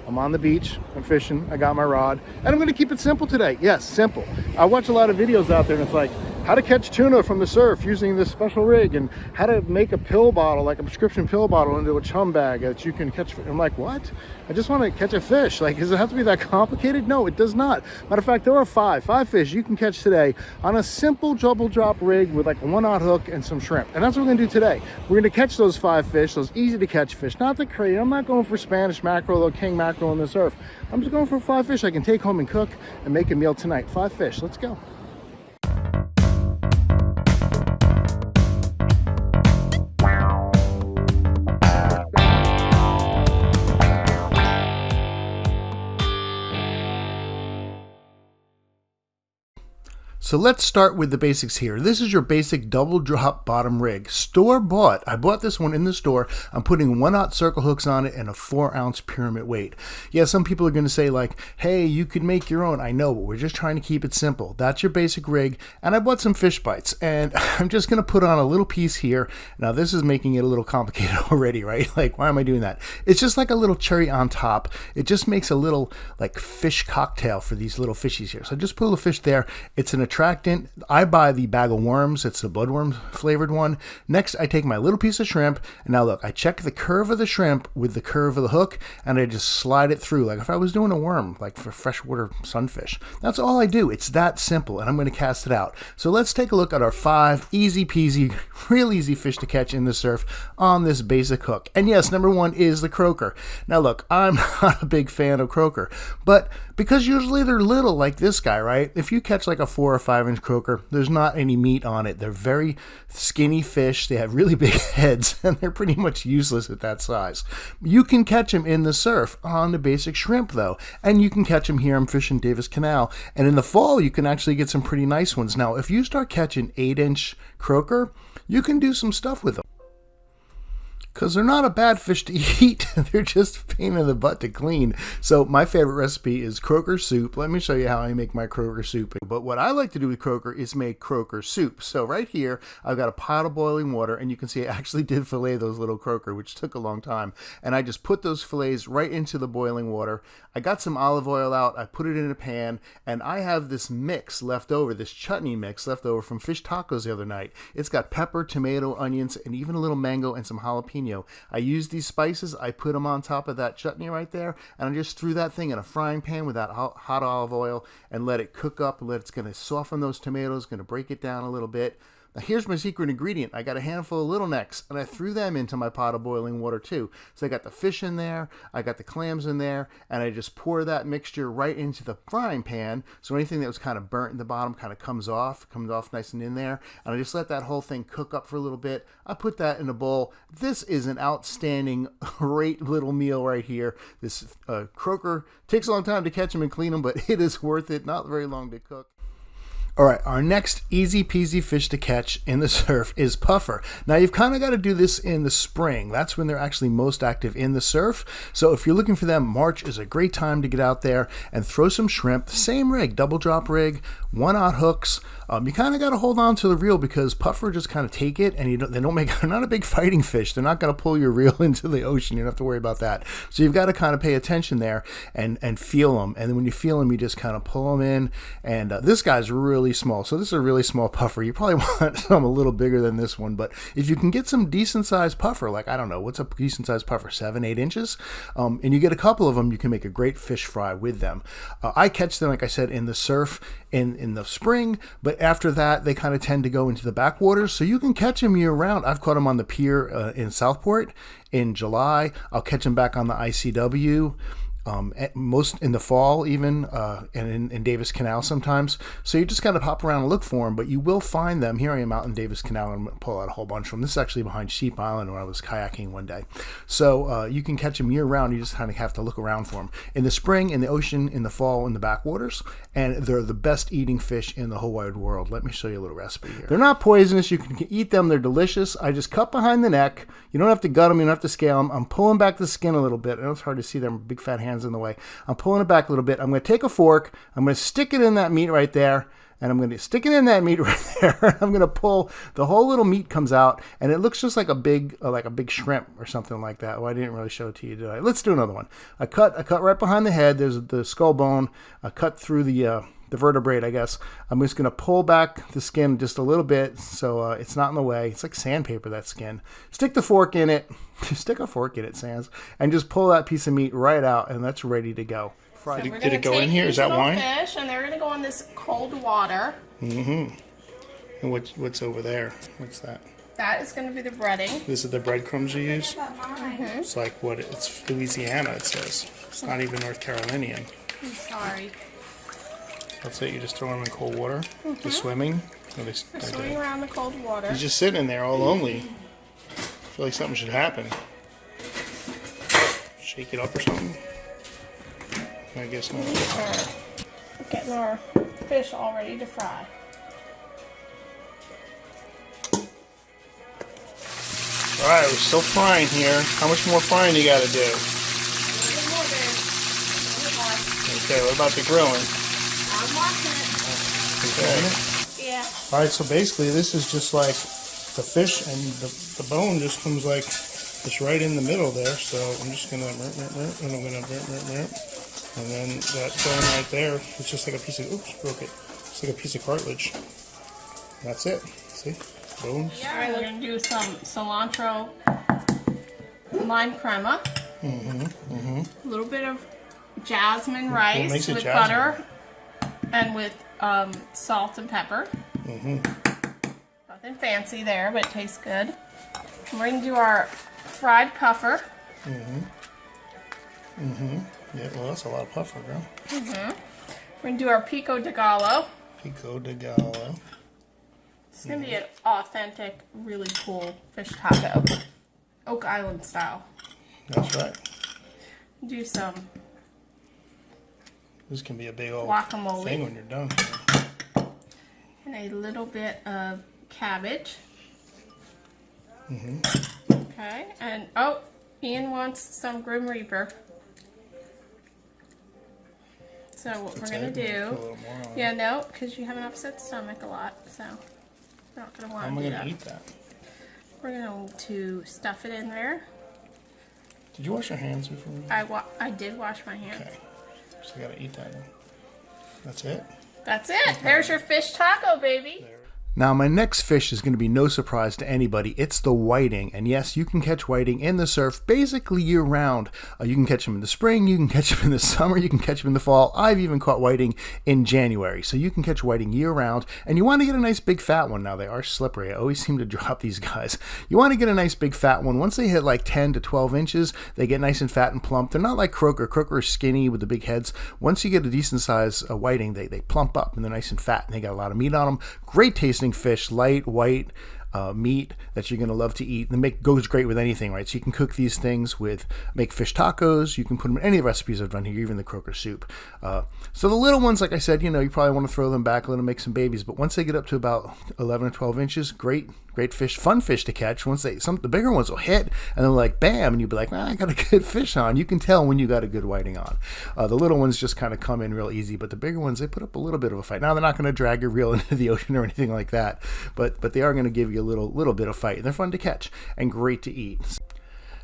I'm on the beach, I'm fishing, I got my rod, and I'm going to keep it simple today. Yes, simple. I watch a lot of videos out there and it's like how to catch tuna from the surf using this special rig, and how to make a pill bottle, like a prescription pill bottle, into a chum bag that you can catch. I'm like, what? I just want to catch a fish. Like, does it have to be that complicated? No, it does not. Matter of fact, there are five fish you can catch today on a simple double drop rig with like a 1/0 hook and some shrimp. And that's what we're going to do today. We're going to catch those 5 fish, those easy to catch fish, not the crazy. I'm not going for Spanish mackerel or king mackerel in the surf. I'm just going for 5 fish I can take home and cook and make a meal tonight. 5 fish. Let's go. So let's start with the basics here. This is your basic double drop bottom rig, store bought. I bought this one in the store. I'm putting 1/0 circle hooks on it and a 4-ounce pyramid weight. Yeah, some people are going to say like, hey, you could make your own. I know, but we're just trying to keep it simple. That's your basic rig. And I bought some fish bites, and I'm just going to put on a little piece here. Now this is making it a little complicated already, right? Like, why am I doing that? It's just like a little cherry on top. It just makes a little like fish cocktail for these little fishies here. So just put a little fish there. It's an attractant. I buy the bag of worms. It's the bloodworm flavored one. Next, I take my little piece of shrimp, and now look, I check the curve of the shrimp with the curve of the hook, and I just slide it through like if I was doing a worm, like for freshwater sunfish. That's all I do. It's that simple, and I'm going to cast it out. So let's take a look at our 5 easy peasy, real easy fish to catch in the surf on this basic hook. And yes, number 1 is the croaker. Now look, I'm not a big fan of croaker, but because usually they're little like this guy, right? If you catch like a 4 or 5-inch croaker, there's not any meat on it. They're very skinny fish. They have really big heads, and they're pretty much useless at that size. You can catch them in the surf on the basic shrimp though, and you can catch them here. I'm fishing Davis Canal, and in the fall you can actually get some pretty nice ones. Now if you start catching 8-inch croaker, you can do some stuff with them, because they're not a bad fish to eat. They're just a pain in the butt to clean. So my favorite recipe is croaker soup. Let me show you how I make my croaker soup. But what I like to do with croaker is make croaker soup. So right here, I've got a pot of boiling water, and you can see I actually did fillet those little croaker, which took a long time. And I just put those fillets right into the boiling water. I got some olive oil out, I put it in a pan, and I have this mix left over, this chutney mix left over from fish tacos the other night. It's got pepper, tomato, onions, and even a little mango and some jalapeno. I used these spices, I put them on top of that chutney right there, and I just threw that thing in a frying pan with that hot olive oil and let it cook up. It's going to soften those tomatoes, going to break it down a little bit. Now here's my secret ingredient. I got a handful of little necks, and I threw them into my pot of boiling water too. So I got the fish in there, I got the clams in there, and I just pour that mixture right into the frying pan. So anything that was kind of burnt in the bottom kind of comes off nice and in there. And I just let that whole thing cook up for a little bit. I put that in a bowl. This is an outstanding, great little meal right here. This croaker takes a long time to catch them and clean them, but it is worth it. Not very long to cook. All right, our next easy peasy fish to catch in the surf is puffer. Now you've kind of got to do this in the spring. That's when they're actually most active in the surf. So if you're looking for them, March is a great time to get out there and throw some shrimp. Same rig, double drop rig, 1/0 hooks. You kind of got to hold on to the reel, because puffer just kind of take it, and they're not a big fighting fish. They're not going to pull your reel into the ocean. You don't have to worry about that. So you've got to kind of pay attention there and feel them. And then when you feel them, you just kind of pull them in. And this guy's really small. So this is a really small puffer. You probably want some a little bigger than this one, but if you can get some decent sized puffer, like, I don't know, what's a decent sized puffer, 7-8 inches, and you get a couple of them, you can make a great fish fry with them. I catch them, like I said, in the surf in the spring, but after that they kind of tend to go into the backwaters, so you can catch them year round. I've caught them on the pier in Southport in July. I'll catch them back on the ICW. Most in the fall even, and in Davis Canal sometimes. So you just got to pop around and look for them, but you will find them. Here I am out in Davis Canal, and I'm going to pull out a whole bunch of them. This is actually behind Sheep Island where I was kayaking one day. So you can catch them year round. You just kind of have to look around for them. In the spring, in the ocean, in the fall, in the backwaters, and they're the best eating fish in the whole wide world. Let me show you a little recipe here. They're not poisonous. You can eat them. They're delicious. I just cut behind the neck. You don't have to gut them. You don't have to scale them. I'm pulling back the skin a little bit. I know it's hard to see them big fat hands hand's in the way. I'm pulling it back a little bit. I'm going to take a fork. I'm going to stick it in that meat right there. And I'm going to stick it in that meat right there. I'm going to pull, the whole little meat comes out, and it looks just like a big shrimp or something like that. Well, I didn't really show it to you, did I? Let's do another one. I cut right behind the head. There's the skull bone. I cut through the vertebrae, I guess. I'm just going to pull back the skin just a little bit so it's not in the way. It's like sandpaper, that skin. Stick the fork in it. Stick a fork in it, Sans. And just pull that piece of meat right out, and that's ready to go. So did it go in here? Is that wine? Fish, and they're going to go in this cold water. Mm-hmm. And what's over there? What's that? That is going to be the breading. This is the breadcrumbs you use? Mm-hmm. It's like what? It's Louisiana, it says. It's not even North Carolinian. I'm sorry. That's it? You just throw them in cold water? Mm-hmm. They're swimming? They're swimming around the cold water. He's just sitting in there all lonely. I feel like something should happen. Shake it up or something? I guess not. We're getting our fish all ready to fry. Alright, we're still frying here. How much more frying you gotta do? Okay, what about the grilling? I'm watching it. Okay. Yeah. Alright, so basically this is just like the fish, and the bone just comes like it's right in the middle there. So I'm just gonna and I'm gonna and then that bone right there, it's just like a piece of, oops, broke it. It's like a piece of cartilage. That's it. See? Bones. Alright, we're going to do some cilantro lime crema. A little bit of jasmine rice with butter and with salt and pepper. Nothing fancy there, but it tastes good. And we're going to do our fried puffer. Yeah, well, that's a lot of puffer, girl. We're going to do our pico de gallo. Pico de gallo. It's going to be an authentic, really cool fish taco. Oak Island style. That's right. Do some This can be a big old guacamole thing when you're done. and a little bit of cabbage. Okay, and oh, Ian wants some Grim Reaper. So what we're going to do, yeah, no, because you have an upset stomach a lot, so we're not going to want to do that. I'm going to eat that. We're going to stuff it in there. Did you wash your hands before? I did wash my hands. Okay, so I got to eat that now. That's it? That's it. There's your fish taco, baby. Now, my next fish is going to be no surprise to anybody. It's the whiting. And yes, you can catch whiting in the surf basically year round. You can catch them in the spring, you can catch them in the summer, you can catch them in the fall. I've even caught whiting in January. So you can catch whiting year round. And you want to get a nice big fat one. Now, they are slippery. I always seem to drop these guys. You want to get a nice big fat one. Once they hit like 10 to 12 inches, they get nice and fat and plump. They're not like croaker. Croaker is skinny with the big heads. Once you get a decent size whiting, they plump up and they're nice and fat. And they got a lot of meat on them. Great tasting fish, light, white meat that you're going to love to eat. And goes great with anything, right? So you can cook these things make fish tacos. You can put them in any of the recipes I've done here, even the croaker soup. So the little ones, like I said, you probably want to throw them back, let them make some babies. But once they get up to about 11 or 12 inches, great fish, fun fish to catch. Once the bigger ones will hit, and then like bam, and you'll be like, I got a good fish on. You can tell when you got a good whiting on. The little ones just kind of come in real easy, but the bigger ones, they put up a little bit of a fight. Now they're not going to drag your reel into the ocean or anything like that, but they are going to give you a little bit of fight. And they're fun to catch and great to eat.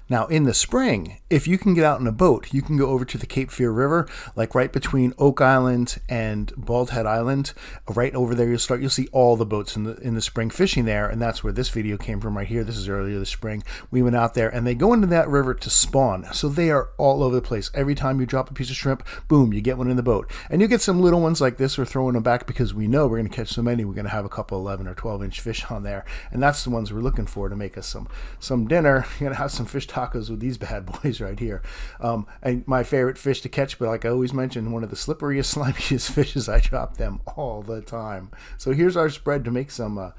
Now, in the spring, if you can get out in a boat, you can go over to the Cape Fear River, like right between Oak Island and Bald Head Island. Right over there, you'll see all the boats in the spring fishing there, and that's where this video came from right here. This is earlier this spring. We went out there, and they go into that river to spawn, so they are all over the place. Every time you drop a piece of shrimp, boom, you get one in the boat. And you get some little ones like this. We're throwing them back because we know we're going to catch so many. We're going to have a couple 11 or 12-inch fish on there, and that's the ones we're looking for to make us some dinner. You're going to have some fish tacos with these bad boys right here. And my favorite fish to catch, but like I always mention, one of the slipperiest, slimiest fishes. I drop them all the time. So here's our spread to make some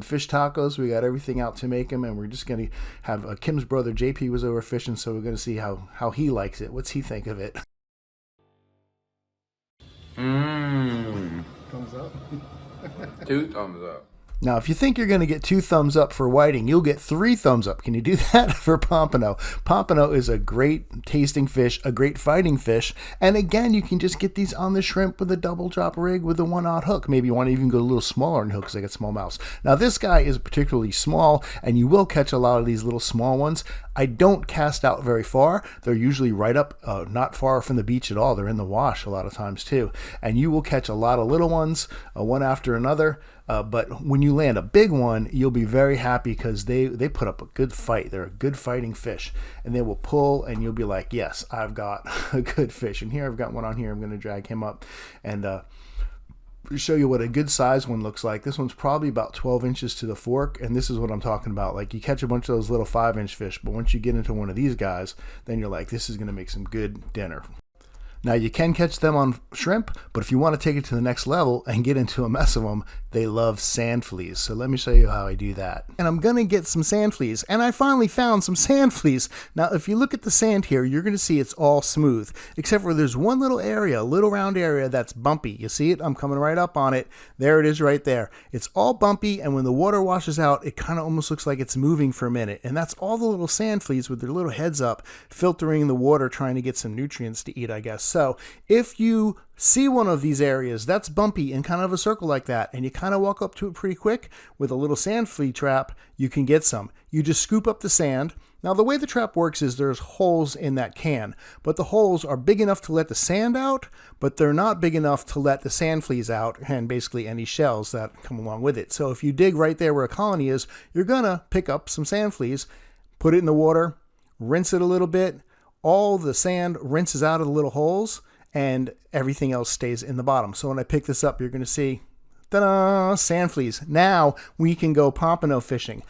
fish tacos. We got everything out to make them, and we're just going to have Kim's brother JP was over fishing, so we're going to see how he likes it. What's he think of it? Thumbs up. 2 thumbs up. Now, if you think you're going to get 2 thumbs up for whiting, you'll get 3 thumbs up. Can you do that for pompano? Pompano is a great tasting fish, a great fighting fish. And again, you can just get these on the shrimp with a double drop rig with a 1/0 hook. Maybe you want to even go a little smaller in hook because they got small mouths. Now, this guy is particularly small, and you will catch a lot of these little small ones. I don't cast out very far. They're usually right up, not far from the beach at all. They're in the wash a lot of times too. And you will catch a lot of little ones, one after another. But when you land a big one, you'll be very happy because they put up a good fight. They're a good fighting fish. And they will pull, and you'll be like, yes, I've got a good fish. And here I've got one on here. I'm going to drag him up and show you what a good size one looks like. This one's probably about 12 inches to the fork, and this is what I'm talking about. Like, you catch a bunch of those little 5-inch fish, but once you get into one of these guys, then you're like, this is going to make some good dinner. Now, you can catch them on shrimp, but if you want to take it to the next level and get into a mess of them, they love sand fleas. So let me show you how I do that. And I'm going to get some sand fleas, and I finally found some sand fleas. Now, if you look at the sand here, you're going to see it's all smooth, except for there's one little area, a little round area that's bumpy. You see it? I'm coming right up on it. There it is right there. It's all bumpy, and when the water washes out, it kind of almost looks like it's moving for a minute. And that's all the little sand fleas with their little heads up, filtering the water, trying to get some nutrients to eat, I guess. So if you see one of these areas that's bumpy in kind of a circle like that, and you kind of walk up to it pretty quick with a little sand flea trap, you can get some. You just scoop up the sand. Now, the way the trap works is there's holes in that can, but the holes are big enough to let the sand out, but they're not big enough to let the sand fleas out and basically any shells that come along with it. So if you dig right there where a colony is, you're gonna pick up some sand fleas, put it in the water, rinse it a little bit. All the sand rinses out of the little holes, and everything else stays in the bottom. So when I pick this up, you're going to see, ta-da, sand fleas. Now we can go pompano fishing.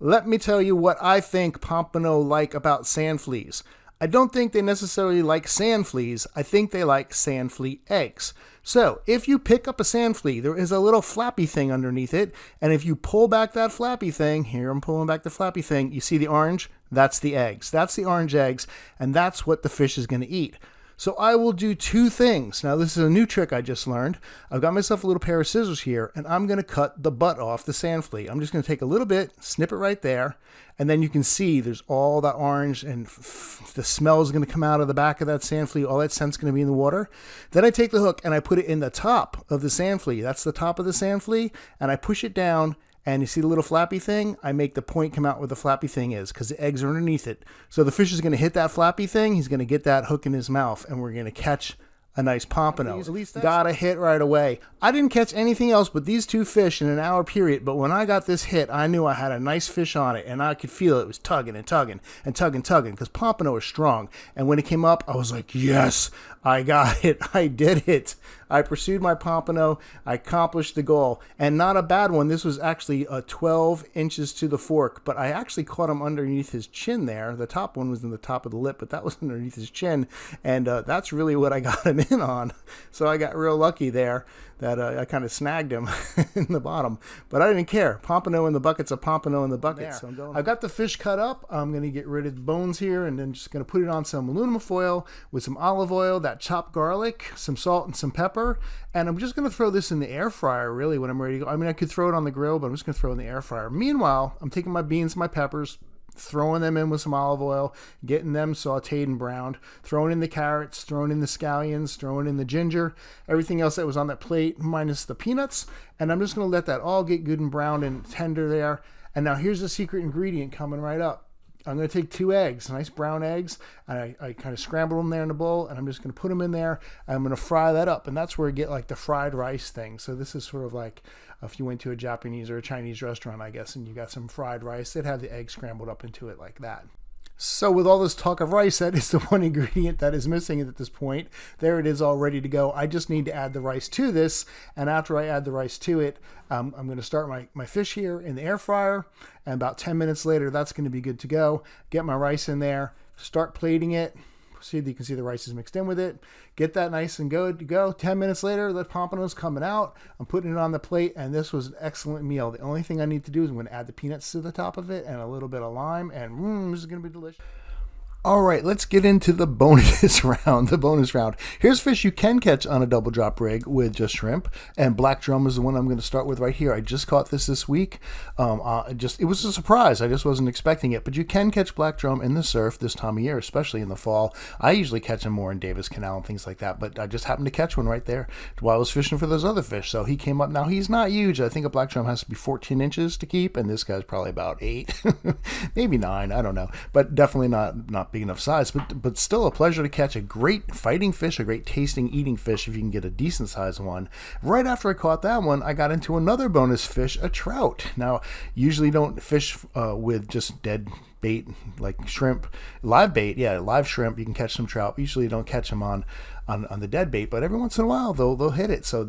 Let me tell you what I think pompano like about sand fleas. I don't think they necessarily like sand fleas. I think they like sand flea eggs. So if you pick up a sand flea, there is a little flappy thing underneath it. And if you pull back that flappy thing, here I'm pulling back the flappy thing, you see the orange? That's the eggs. That's the orange eggs. And that's what the fish is going to eat. So I will do 2 things. Now, this is a new trick I just learned. I've got myself a little pair of scissors here, and I'm going to cut the butt off the sand flea. I'm just going to take a little bit, snip it right there, and then you can see there's all that orange, and the smell is going to come out of the back of that sand flea. All that scent's going to be in the water. Then I take the hook, and I put it in the top of the sand flea. That's the top of the sand flea, and I push it down. And you see the little flappy thing? I make the point come out where the flappy thing is because the eggs are underneath it. So the fish is going to hit that flappy thing. He's going to get that hook in his mouth, and we're going to catch a nice pompano. At least got a hit right away. I didn't catch anything else but these 2 fish in an hour period, but when I got this hit, I knew I had a nice fish on it, and I could feel it was tugging and tugging and tugging, because pompano is strong. And when it came up, I was like, yes, I got it. I did it. I pursued my pompano. I accomplished the goal. And not a bad one. This was actually 12 inches to the fork, but I actually caught him underneath his chin there. The top one was in the top of the lip, but that was underneath his chin. And that's really what I got him in on. So I got real lucky there that I kind of snagged him in the bottom. But I didn't care. Pompano in the bucket's a pompano in the bucket. So I've got the fish cut up. I'm going to get rid of the bones here and then just going to put it on some aluminum foil with some olive oil, that chopped garlic, some salt, and some pepper. And I'm just going to throw this in the air fryer, really, when I'm ready to go. I mean, I could throw it on the grill, but I'm just going to throw it in the air fryer. Meanwhile, I'm taking my beans and my peppers, throwing them in with some olive oil, getting them sauteed and browned, throwing in the carrots, throwing in the scallions, throwing in the ginger, everything else that was on that plate minus the peanuts. And I'm just going to let that all get good and brown and tender there. And now here's the secret ingredient coming right up. I'm going to take 2 eggs, nice brown eggs, and I kind of scramble them there in a bowl, and I'm just going to put them in there. I'm going to fry that up, and that's where you get like the fried rice thing. So this is sort of like if you went to a Japanese or a Chinese restaurant, I guess, and you got some fried rice, they'd have the egg scrambled up into it like that. So with all this talk of rice, that is the one ingredient that is missing at this point. There it is, all ready to go. I just need to add the rice to this, and after I add the rice to it, I'm going to start my fish here in the air fryer, and about 10 minutes later, that's going to be good to go. Get my rice in there, start plating it. See, you can see the rice is mixed in with it. Get that nice and good to go. 10 minutes later, the pompano's coming out. I'm putting it on the plate, and this was an excellent meal. The only thing I need to do is I'm going to add the peanuts to the top of it and a little bit of lime, and this is going to be delicious. All right, let's get into the bonus round. The bonus round. Here's fish you can catch on a double drop rig with just shrimp, and black drum is the one I'm going to start with right here. I just caught this week. It was a surprise. I just wasn't expecting it. But you can catch black drum in the surf this time of year, especially in the fall. I usually catch them more in Davis Canal and things like that, but I just happened to catch one right there while I was fishing for those other fish. So he came up. Now he's not huge. I think a black drum has to be 14 inches to keep, and this guy's probably about 8, maybe 9. I don't know, but definitely not big enough size, but still a pleasure to catch a great fighting fish, a great tasting eating fish if you can get a decent sized one. Right after I caught that one, I got into another bonus fish, a trout. Now, usually don't fish with just dead bait like shrimp, live bait. Yeah, live shrimp. You can catch some trout. Usually, you don't catch them on the dead bait, but every once in a while they'll hit it. So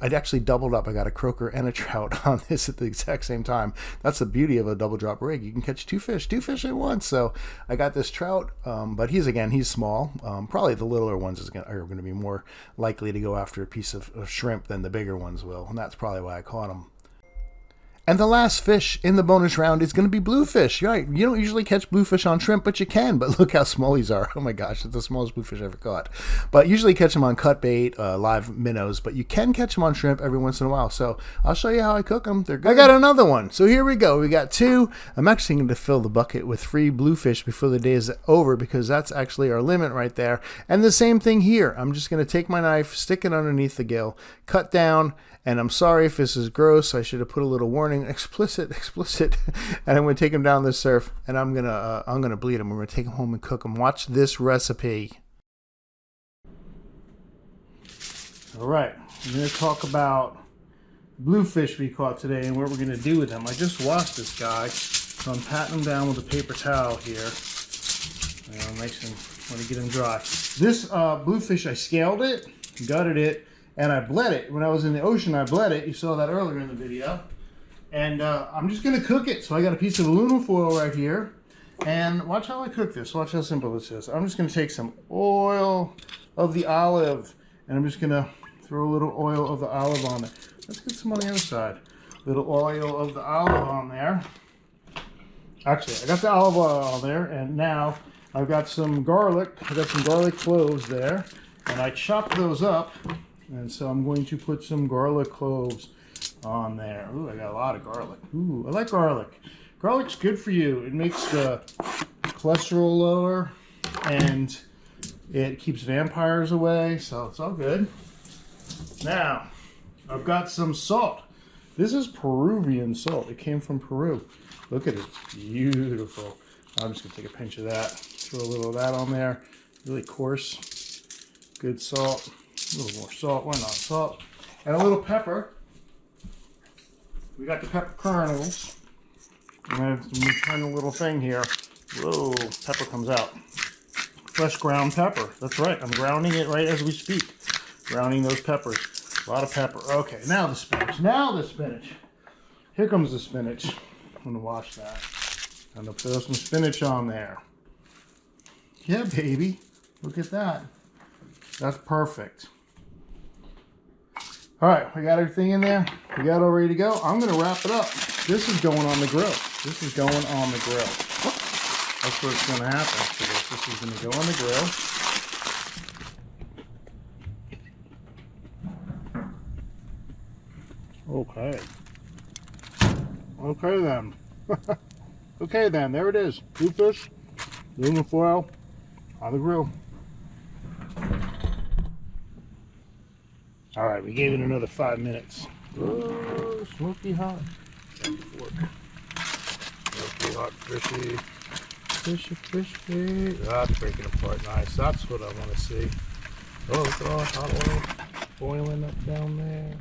I'd actually doubled up. I got a croaker and a trout on this at the exact same time. That's the beauty of a double drop rig. You can catch two fish at once. So I got this trout, but he's small. Probably the littler ones are going to be more likely to go after a piece of shrimp than the bigger ones will, and that's probably why I caught them. And the last fish in the bonus round is going to be bluefish. Right? You don't usually catch bluefish on shrimp, but you can. But look how small these are. Oh my gosh, it's the smallest bluefish I ever caught. But usually catch them on cut bait, live minnows. But you can catch them on shrimp every once in a while. So I'll show you how I cook them. They're good. I got another one. So here we go. We got 2. I'm actually going to fill the bucket with 3 bluefish before the day is over, because that's actually our limit right there. And the same thing here. I'm just going to take my knife, stick it underneath the gill, cut down. And I'm sorry if this is gross. I should have put a little warning, explicit. And I'm going to take them down the surf, and I'm gonna bleed them. We're going to take them home and cook them. Watch this recipe. All right, I'm going to talk about bluefish we caught today and what we're going to do with them. I just washed this guy, so I'm patting him down with a paper towel here. Nice and want to get him dry. This bluefish, I scaled it, gutted it, and I bled it. When I was in the ocean, I bled it. You saw that earlier in the video. And I'm just going to cook it. So I got a piece of aluminum foil right here. And watch how I cook this. Watch how simple this is. I'm just going to take some oil of the olive, and I'm just going to throw a little oil of the olive on there. Let's get some on the other side. Little oil of the olive on there. Actually, I got the olive oil on there, and now I've got some garlic. I got some garlic cloves there, and I chopped those up. And so I'm going to put some garlic cloves on there. Ooh, I got a lot of garlic. Ooh, I like garlic. Garlic's good for you. It makes the cholesterol lower, and it keeps vampires away, so it's all good. Now, I've got some salt. This is Peruvian salt. It came from Peru. Look at it. It's beautiful. I'm just going to take a pinch of that. Throw a little of that on there. Really coarse. Good salt. A little more salt, why not salt? And a little pepper. We got the pepper kernels. And I have some tiny little thing here. Whoa, pepper comes out. Fresh ground pepper. That's right, I'm grounding it right as we speak. Grounding those peppers. A lot of pepper. Okay, now the spinach. Now the spinach. Here comes the spinach. I'm going to wash that. I'm going to throw some spinach on there. Yeah, baby. Look at that. That's perfect. All right, we got everything in there. We got it all ready to go. I'm going to wrap it up. This is going on the grill. This is going on the grill. That's what's going to happen to this. This is going to go on the grill. Okay. Okay then. Okay then, there it is. Bluefish, aluminum foil on the grill. All right, we gave it another 5 minutes. Oh, smoky hot. Got the fork. Smoky hot, fishy. Fishy, fishy. That's breaking apart nice. That's what I want to see. Oh, look at all that hot oil boiling up down there.